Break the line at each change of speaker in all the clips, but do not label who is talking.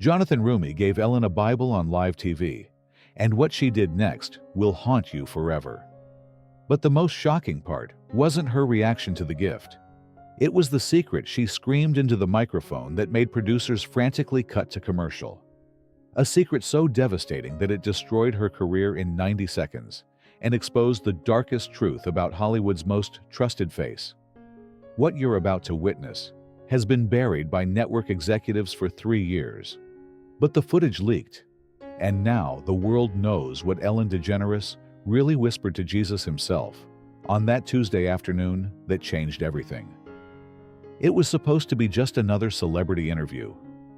Jonathan Roumie gave Ellen a Bible on live TV, and what she did next will haunt you forever. But the most shocking part wasn't her reaction to the gift. It was the secret she screamed into the microphone that made producers frantically cut to commercial. A secret so devastating that it destroyed her career in 90 seconds and exposed the darkest truth about Hollywood's most trusted face. What you're about to witness has been buried by network executives for 3 years. But the footage leaked, and now the world knows what Ellen DeGeneres really whispered to Jesus himself on that Tuesday afternoon that changed everything. It was supposed to be just another celebrity interview,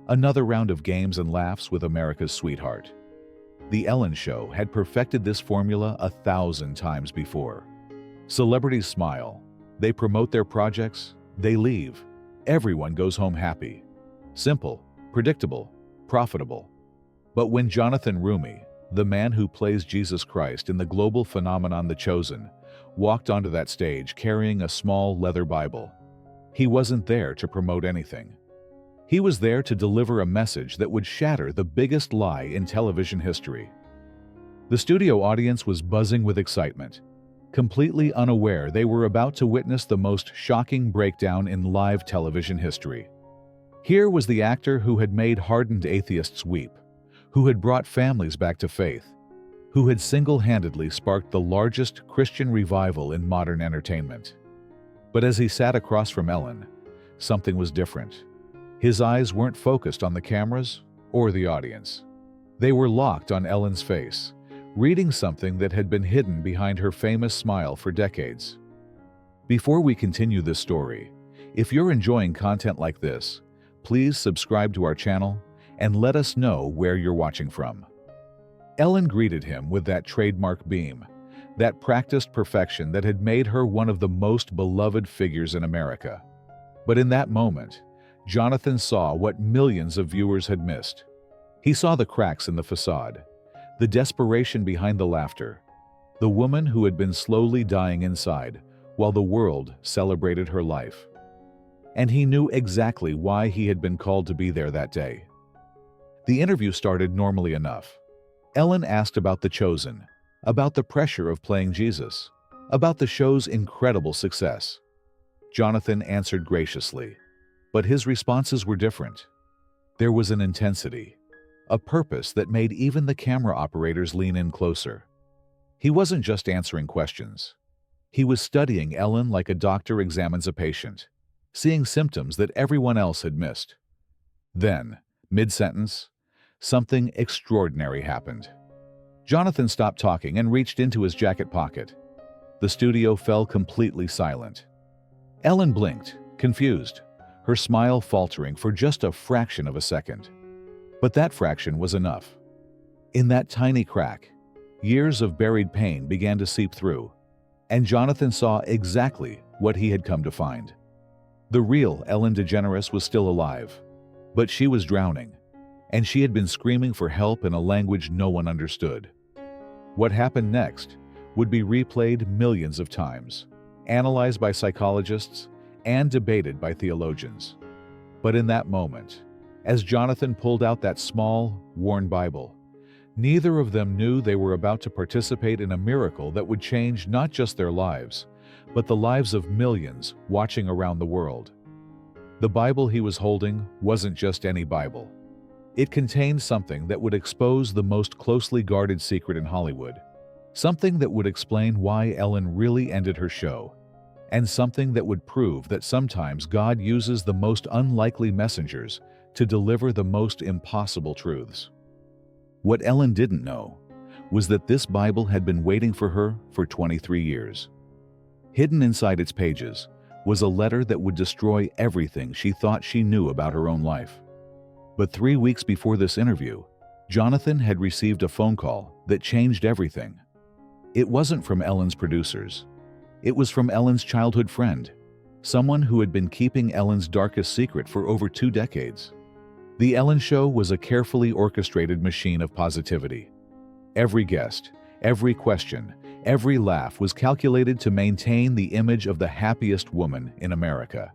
another round of games and laughs with America's sweetheart. The Ellen Show had perfected this formula 1,000 times before. Celebrities smile, they promote their projects, they leave. Everyone goes home happy. Simple, predictable, profitable. But when Jonathan Roumie, the man who plays Jesus Christ in the global phenomenon The Chosen, walked onto that stage carrying a small leather Bible, he wasn't there to promote anything. He was there to deliver a message that would shatter the biggest lie in television history. The studio audience was buzzing with excitement, completely unaware they were about to witness the most shocking breakdown in live television history. Here was the actor who had made hardened atheists weep, who had brought families back to faith, who had single-handedly sparked the largest Christian revival in modern entertainment. But as he sat across from Ellen, something was different. His eyes weren't focused on the cameras or the audience. They were locked on Ellen's face, reading something that had been hidden behind her famous smile for decades. Before we continue this story, if you're enjoying content like this, please subscribe to our channel and let us know where you're watching from. Ellen greeted him with that trademark beam, that practiced perfection that had made her one of the most beloved figures in America. But in that moment, Jonathan saw what millions of viewers had missed. He saw the cracks in the facade, the desperation behind the laughter, the woman who had been slowly dying inside while the world celebrated her life. And he knew exactly why he had been called to be there that day. The interview started normally enough. Ellen asked about The Chosen, about the pressure of playing Jesus, about the show's incredible success. Jonathan answered graciously, but his responses were different. There was an intensity, a purpose that made even the camera operators lean in closer. He wasn't just answering questions. He was studying Ellen like a doctor examines a patient, seeing symptoms that everyone else had missed. Then, mid-sentence, something extraordinary happened. Jonathan stopped talking and reached into his jacket pocket. The studio fell completely silent. Ellen blinked, confused, her smile faltering for just a fraction of a second. But that fraction was enough. In that tiny crack, years of buried pain began to seep through, and Jonathan saw exactly what he had come to find. The real Ellen DeGeneres was still alive, but she was drowning, and she had been screaming for help in a language no one understood. What happened next would be replayed millions of times, analyzed by psychologists, and debated by theologians. But in that moment, as Jonathan pulled out that small, worn Bible, neither of them knew they were about to participate in a miracle that would change not just their lives, but the lives of millions watching around the world. The Bible he was holding wasn't just any Bible. It contained something that would expose the most closely guarded secret in Hollywood, something that would explain why Ellen really ended her show, and something that would prove that sometimes God uses the most unlikely messengers to deliver the most impossible truths. What Ellen didn't know was that this Bible had been waiting for her for 23 years. Hidden inside its pages was a letter that would destroy everything she thought she knew about her own life. But 3 weeks before this interview, Jonathan had received a phone call that changed everything. It wasn't from Ellen's producers. It was from Ellen's childhood friend, someone who had been keeping Ellen's darkest secret for over 2 decades. The Ellen Show was a carefully orchestrated machine of positivity. Every guest, every question, every laugh was calculated to maintain the image of the happiest woman in America.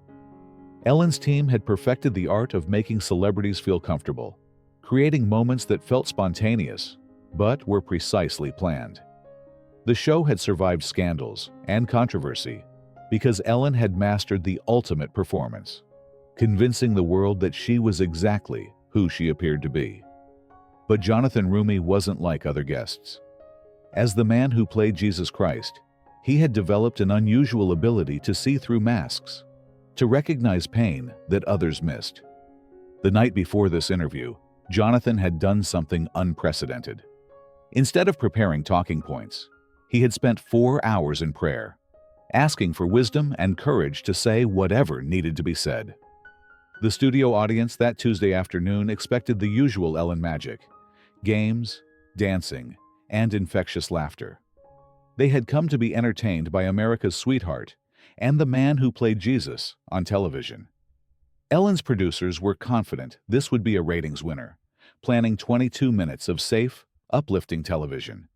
Ellen's team had perfected the art of making celebrities feel comfortable, creating moments that felt spontaneous, but were precisely planned. The show had survived scandals and controversy because Ellen had mastered the ultimate performance, convincing the world that she was exactly who she appeared to be. But Jonathan Roumie wasn't like other guests. As the man who played Jesus Christ, he had developed an unusual ability to see through masks, to recognize pain that others missed. The night before this interview, Jonathan had done something unprecedented. Instead of preparing talking points, he had spent 4 hours in prayer, asking for wisdom and courage to say whatever needed to be said. The studio audience that Tuesday afternoon expected the usual Ellen magic: games, dancing, and infectious laughter. They had come to be entertained by America's sweetheart and the man who played Jesus on television. Ellen's producers were confident this would be a ratings winner, planning 22 minutes of safe, uplifting television.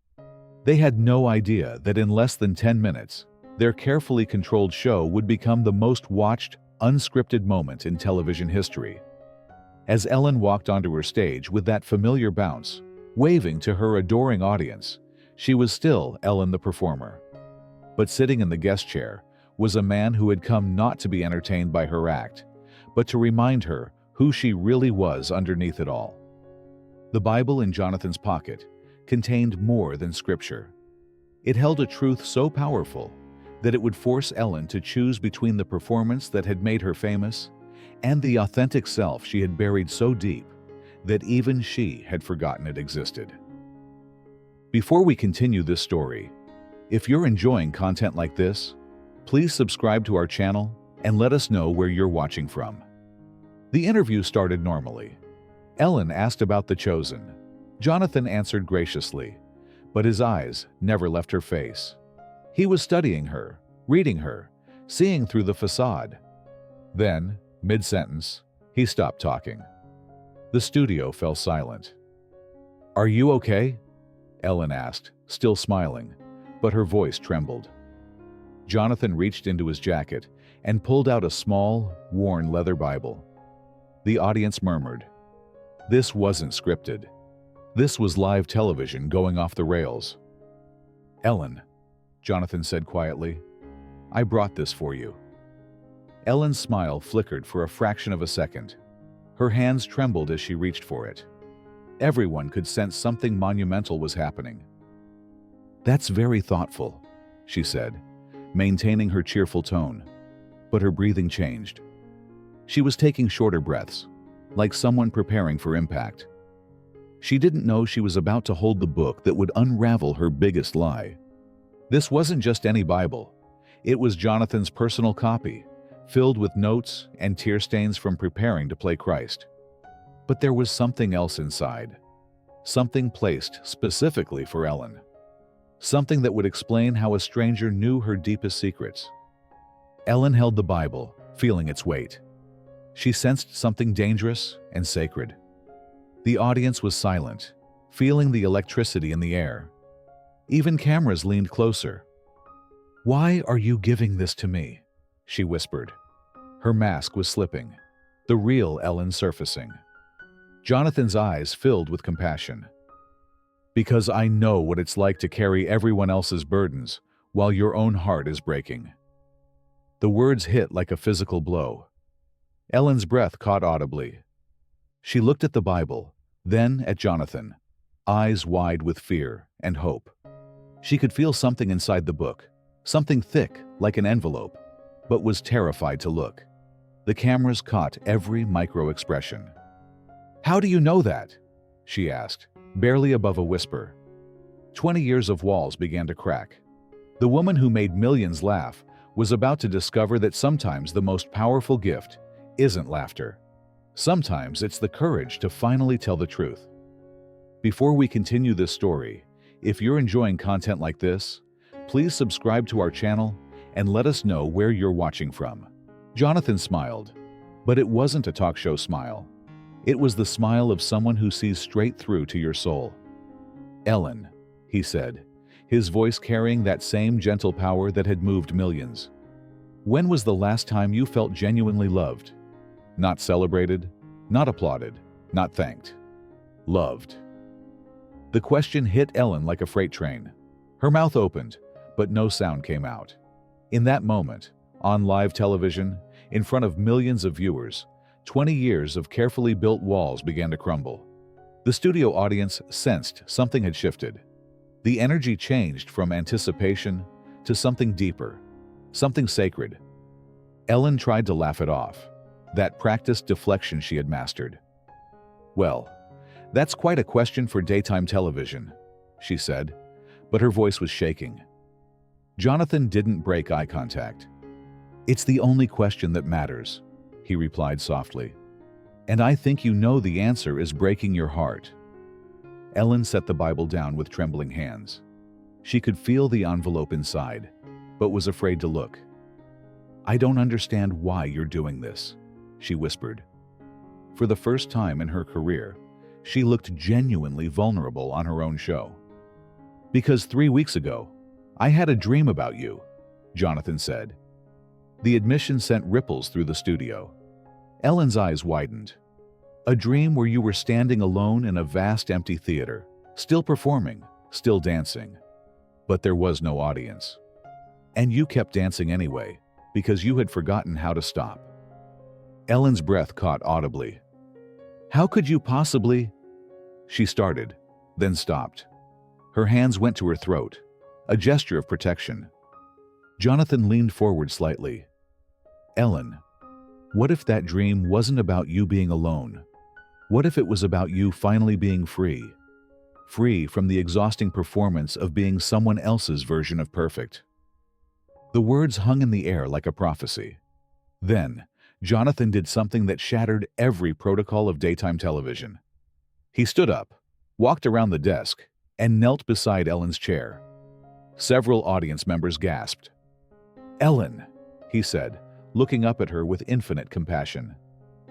They had no idea that in less than 10 minutes, their carefully controlled show would become the most watched, unscripted moment in television history. As Ellen walked onto her stage with that familiar bounce, waving to her adoring audience, she was still Ellen the performer. But sitting in the guest chair was a man who had come not to be entertained by her act, but to remind her who she really was underneath it all. The Bible in Jonathan's pocket contained more than scripture. It held a truth so powerful that it would force Ellen to choose between the performance that had made her famous and the authentic self she had buried so deep that even she had forgotten it existed. Before we continue this story, if you're enjoying content like this, please subscribe to our channel and let us know where you're watching from. The interview started normally. Ellen asked about The Chosen. Jonathan answered graciously, but his eyes never left her face. He was studying her, reading her, seeing through the facade. Then, mid-sentence, he stopped talking. The studio fell silent. "Are you okay?" Ellen asked, still smiling, but her voice trembled. Jonathan reached into his jacket and pulled out a small, worn leather Bible. The audience murmured. This wasn't scripted. This was live television going off the rails. "Ellen," Jonathan said quietly, "I brought this for you." Ellen's smile flickered for a fraction of a second. Her hands trembled as she reached for it. Everyone could sense something monumental was happening. "That's very thoughtful," she said, maintaining her cheerful tone, but her breathing changed. She was taking shorter breaths, like someone preparing for impact. She didn't know she was about to hold the book that would unravel her biggest lie. This wasn't just any Bible. It was Jonathan's personal copy, filled with notes and tear stains from preparing to play Christ. But there was something else inside, something placed specifically for Ellen, something that would explain how a stranger knew her deepest secrets. Ellen held the Bible, feeling its weight. She sensed something dangerous and sacred. The audience was silent, feeling the electricity in the air. Even cameras leaned closer. "Why are you giving this to me?" she whispered. Her mask was slipping, the real Ellen surfacing. Jonathan's eyes filled with compassion. "Because I know what it's like to carry everyone else's burdens while your own heart is breaking." The words hit like a physical blow. Ellen's breath caught audibly. She looked at the Bible, then at Jonathan, eyes wide with fear and hope. She could feel something inside the book, something thick like an envelope, but was terrified to look. The cameras caught every micro-expression. "How do you know that?" she asked, barely above a whisper. 20 years of walls began to crack. The woman who made millions laugh was about to discover that sometimes the most powerful gift isn't laughter. Sometimes it's the courage to finally tell the truth. Before we continue this story, if you're enjoying content like this, please subscribe to our channel and let us know where you're watching from. Jonathan smiled, but it wasn't a talk show smile. It was the smile of someone who sees straight through to your soul. "Ellen," he said, his voice carrying that same gentle power that had moved millions. "When was the last time you felt genuinely loved? Not celebrated, not applauded, not thanked." Loved. The question hit Ellen like a freight train. Her mouth opened, but no sound came out. In that moment, on live television, in front of millions of viewers, 20 years of carefully built walls began to crumble. The studio audience sensed something had shifted. The energy changed from anticipation to something deeper, something sacred. Ellen tried to laugh it off, that practiced deflection she had mastered. "Well, that's quite a question for daytime television," she said, but her voice was shaking. Jonathan didn't break eye contact. "It's the only question that matters," he replied softly. "And I think you know the answer is breaking your heart." Ellen set the Bible down with trembling hands. She could feel the envelope inside, but was afraid to look. "I don't understand why you're doing this," she whispered. For the first time in her career, she looked genuinely vulnerable on her own show. "Because 3 weeks ago, I had a dream about you," Jonathan said. The admission sent ripples through the studio. Ellen's eyes widened. "A dream where you were standing alone in a vast empty theater, still performing, still dancing. But there was no audience. And you kept dancing anyway, because you had forgotten how to stop." Ellen's breath caught audibly. "How could you possibly—" She started, then stopped. Her hands went to her throat, a gesture of protection. Jonathan leaned forward slightly. "Ellen, what if that dream wasn't about you being alone? What if it was about you finally being free? Free from the exhausting performance of being someone else's version of perfect?" The words hung in the air like a prophecy. Then, Jonathan did something that shattered every protocol of daytime television. He stood up, walked around the desk, and knelt beside Ellen's chair. Several audience members gasped. "Ellen," he said, looking up at her with infinite compassion,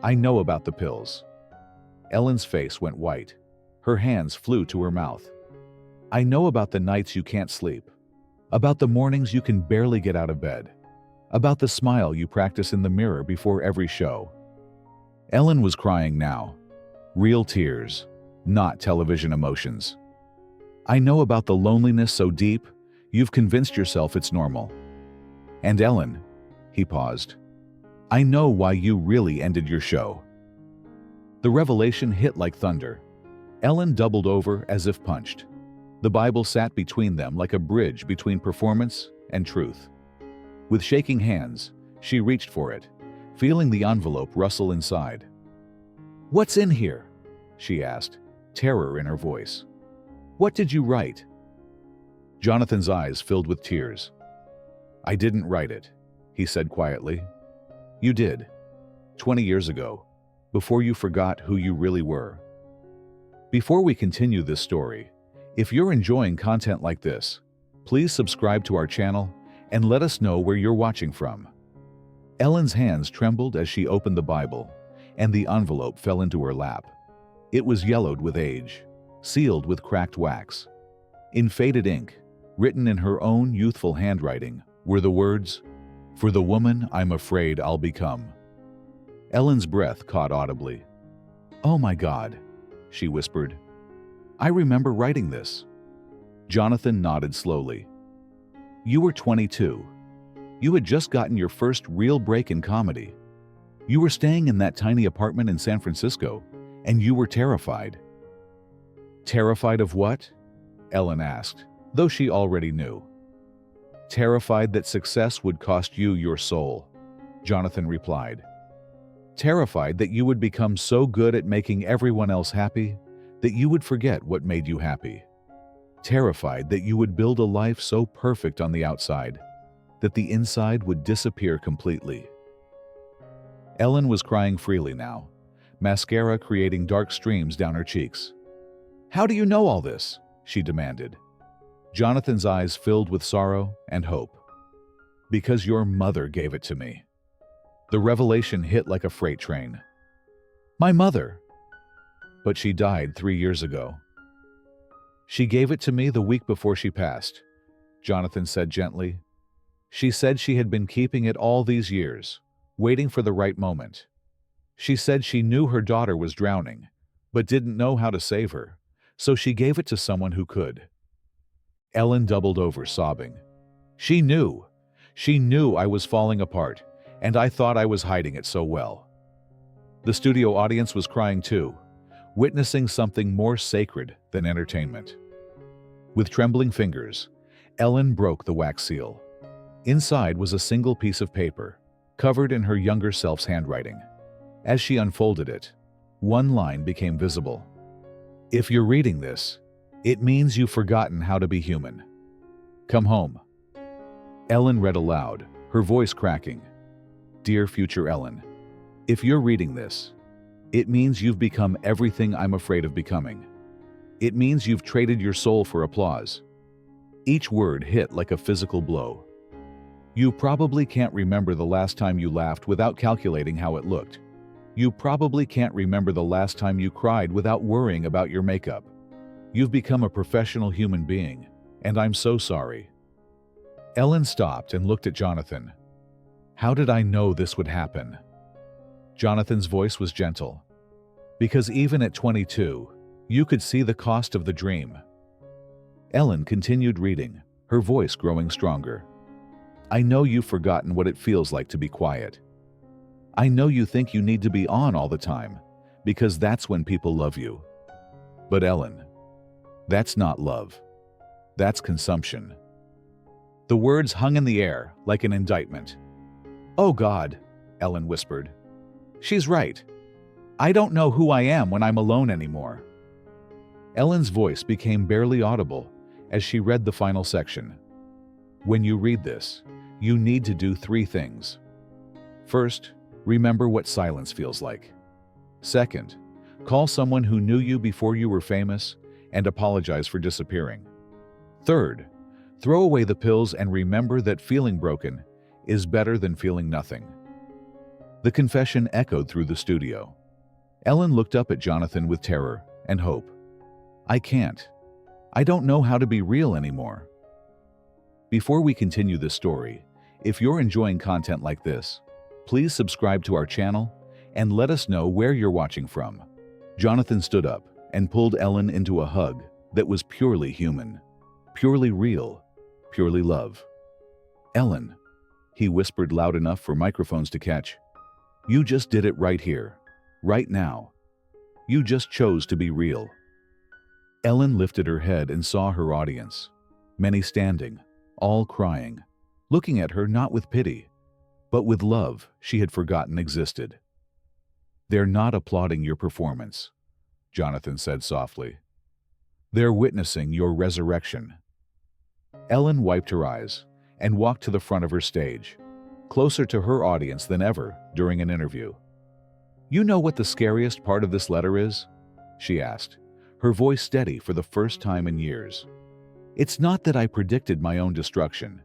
"I know about the pills." Ellen's face went white. Her hands flew to her mouth. "I know about the nights you can't sleep, about the mornings you can barely get out of bed, about the smile you practice in the mirror before every show." Ellen was crying now. Real tears, not television emotions. "I know about the loneliness so deep, you've convinced yourself it's normal. And Ellen," he paused, "I know why you really ended your show." The revelation hit like thunder. Ellen doubled over as if punched. The Bible sat between them like a bridge between performance and truth. With shaking hands, she reached for it, feeling the envelope rustle inside. "What's in here?" she asked, terror in her voice. "What did you write?" Jonathan's eyes filled with tears. "I didn't write it," he said quietly. "You did. 20 years ago, before you forgot who you really were." Before we continue this story, if you're enjoying content like this, please subscribe to our channel and let us know where you're watching from. Ellen's hands trembled as she opened the Bible, and the envelope fell into her lap. It was yellowed with age, sealed with cracked wax. In faded ink, written in her own youthful handwriting, were the words, "For the woman I'm afraid I'll become." Ellen's breath caught audibly. "Oh my God," she whispered. "I remember writing this." Jonathan nodded slowly. "You were 22. You had just gotten your first real break in comedy. You were staying in that tiny apartment in San Francisco, and you were terrified." "Terrified of what?" Ellen asked, though she already knew. "Terrified that success would cost you your soul," Jonathan replied. "Terrified that you would become so good at making everyone else happy that you would forget what made you happy. Terrified that you would build a life so perfect on the outside that the inside would disappear completely." Ellen was crying freely now, mascara creating dark streams down her cheeks. "How do you know all this?" she demanded. Jonathan's eyes filled with sorrow and hope. "Because your mother gave it to me." The revelation hit like a freight train. "My mother?" "But she died 3 years ago." "She gave it to me the week before she passed," Jonathan said gently. "She said she had been keeping it all these years, waiting for the right moment. She said she knew her daughter was drowning, but didn't know how to save her, so she gave it to someone who could. Ellen doubled over, sobbing. She knew. She knew I was falling apart, and I thought I was hiding it so well. The studio audience was crying too, witnessing something more sacred than entertainment. With trembling fingers, Ellen broke the wax seal. Inside was a single piece of paper, covered in her younger self's handwriting. As she unfolded it, one line became visible. "If you're reading this, it means you've forgotten how to be human. Come home." Ellen read aloud, her voice cracking. "Dear future Ellen, if you're reading this, it means you've become everything I'm afraid of becoming. It means you've traded your soul for applause." Each word hit like a physical blow. You probably can't remember the last time you laughed without calculating how it looked. You probably can't remember the last time you cried without worrying about your makeup. You've become a professional human being, and I'm so sorry. Ellen stopped and looked at Jonathan. "How did I know this would happen?" Jonathan's voice was gentle. "Because even at 22, you could see the cost of the dream." Ellen continued reading, her voice growing stronger. "I know you've forgotten what it feels like to be quiet. I know you think you need to be on all the time, because that's when people love you. But Ellen, that's not love. That's consumption." The words hung in the air like an indictment. "Oh God," Ellen whispered. "She's right. I don't know who I am when I'm alone anymore." Ellen's voice became barely audible as she read the final section. "When you read this, you need to do 3 things. First, remember what silence feels like. Second, call someone who knew you before you were famous and apologize for disappearing. Third, throw away the pills and remember that feeling broken is better than feeling nothing." The confession echoed through the studio. Ellen looked up at Jonathan with terror and hope. "I can't. I don't know how to be real anymore." Before we continue this story, if you're enjoying content like this, please subscribe to our channel and let us know where you're watching from. Jonathan stood up and pulled Ellen into a hug that was purely human, purely real, purely love. "Ellen," he whispered loud enough for microphones to catch, "you just did it right here, right now. You just chose to be real." Ellen lifted her head and saw her audience, many standing, all crying, looking at her not with pity, but with love she had forgotten existed. "They're not applauding your performance," Jonathan said softly. "They're witnessing your resurrection." Ellen wiped her eyes and walked to the front of her stage, closer to her audience than ever during an interview. "You know what the scariest part of this letter is?" she asked, her voice steady for the first time in years. "It's not that I predicted my own destruction.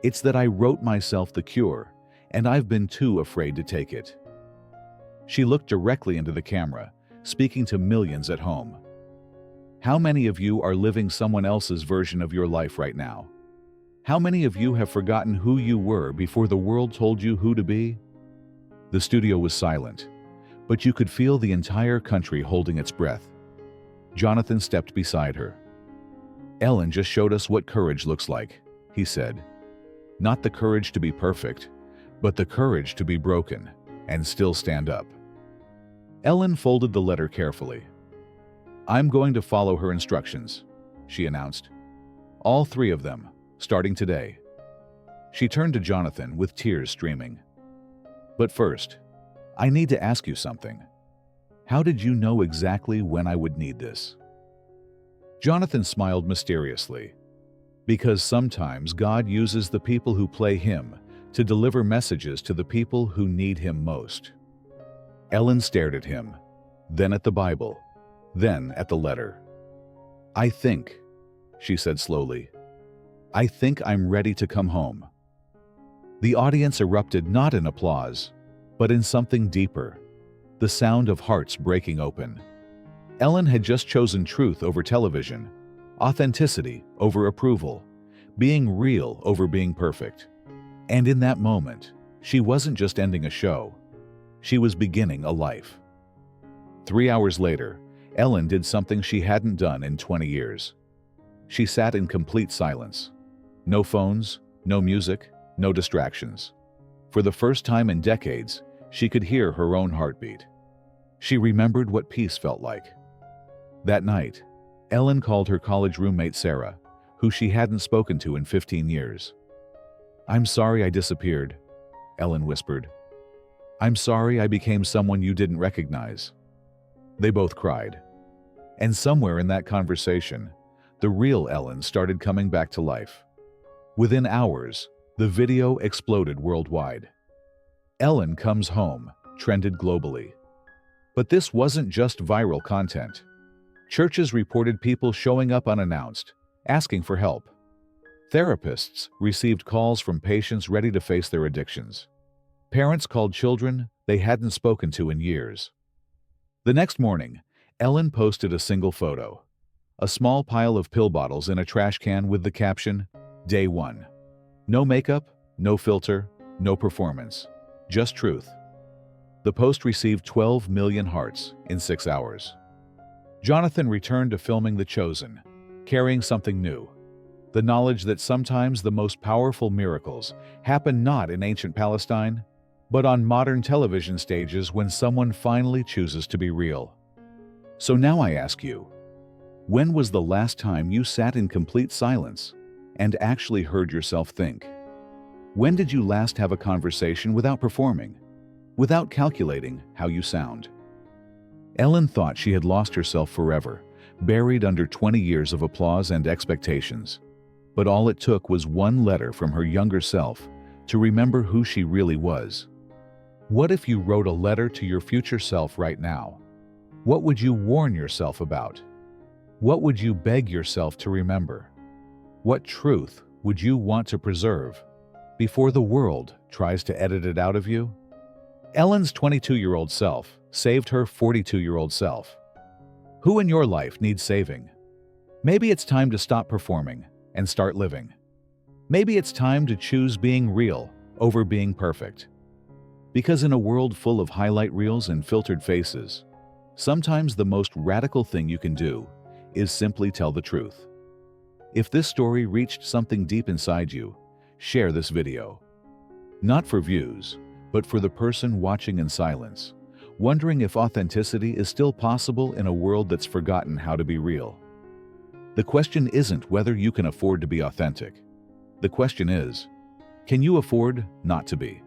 It's that I wrote myself the cure, and I've been too afraid to take it." She looked directly into the camera, speaking to millions at home. How many of you are living someone else's version of your life right now? How many of you have forgotten who you were before the world told you who to be? The studio was silent, but you could feel the entire country holding its breath. Jonathan stepped beside her. "Ellen just showed us what courage looks like," he said. "Not the courage to be perfect, but the courage to be broken and still stand up." Ellen folded the letter carefully. "I'm going to follow her instructions," she announced. "All 3 of them, starting today." She turned to Jonathan with tears streaming. "But first, I need to ask you something. How did you know exactly when I would need this?" Jonathan smiled mysteriously. "Because sometimes God uses the people who play Him to deliver messages to the people who need Him most." Ellen stared at him, then at the Bible, then at the letter. "I think," she said slowly, "I think I'm ready to come home." The audience erupted not in applause, but in something deeper, the sound of hearts breaking open. Ellen had just chosen truth over television, authenticity over approval, being real over being perfect. And in that moment, she wasn't just ending a show. She was beginning a life. 3 hours later, Ellen did something she hadn't done in 20 years. She sat in complete silence. No phones, no music, no distractions. For the first time in decades, she could hear her own heartbeat. She remembered what peace felt like. That night, Ellen called her college roommate Sarah, who she hadn't spoken to in 15 years. "I'm sorry I disappeared," Ellen whispered. "I'm sorry I became someone you didn't recognize." They both cried. And somewhere in that conversation, the real Ellen started coming back to life. Within hours, the video exploded worldwide. "Ellen Comes Home" trended globally. But this wasn't just viral content. Churches reported people showing up unannounced, asking for help. Therapists received calls from patients ready to face their addictions. Parents called children they hadn't spoken to in years. The next morning, Ellen posted a single photo. A small pile of pill bottles in a trash can with the caption, "Day 1. No makeup, no filter, no performance. Just truth." The post received 12 million hearts in 6 hours. Jonathan returned to filming The Chosen, carrying something new. The knowledge that sometimes the most powerful miracles happen not in ancient Palestine, but on modern television stages when someone finally chooses to be real. So now I ask you, when was the last time you sat in complete silence and actually heard yourself think? When did you last have a conversation without performing, without calculating how you sound? Ellen thought she had lost herself forever, buried under 20 years of applause and expectations. But all it took was one letter from her younger self to remember who she really was. What if you wrote a letter to your future self right now? What would you warn yourself about? What would you beg yourself to remember? What truth would you want to preserve before the world tries to edit it out of you? Ellen's 22-year-old self saved her 42-year-old self. Who in your life needs saving? Maybe it's time to stop performing and start living. Maybe it's time to choose being real over being perfect. Because in a world full of highlight reels and filtered faces, sometimes the most radical thing you can do is simply tell the truth. If this story reached something deep inside you, share this video. Not for views, but for the person watching in silence, wondering if authenticity is still possible in a world that's forgotten how to be real. The question isn't whether you can afford to be authentic. The question is, can you afford not to be?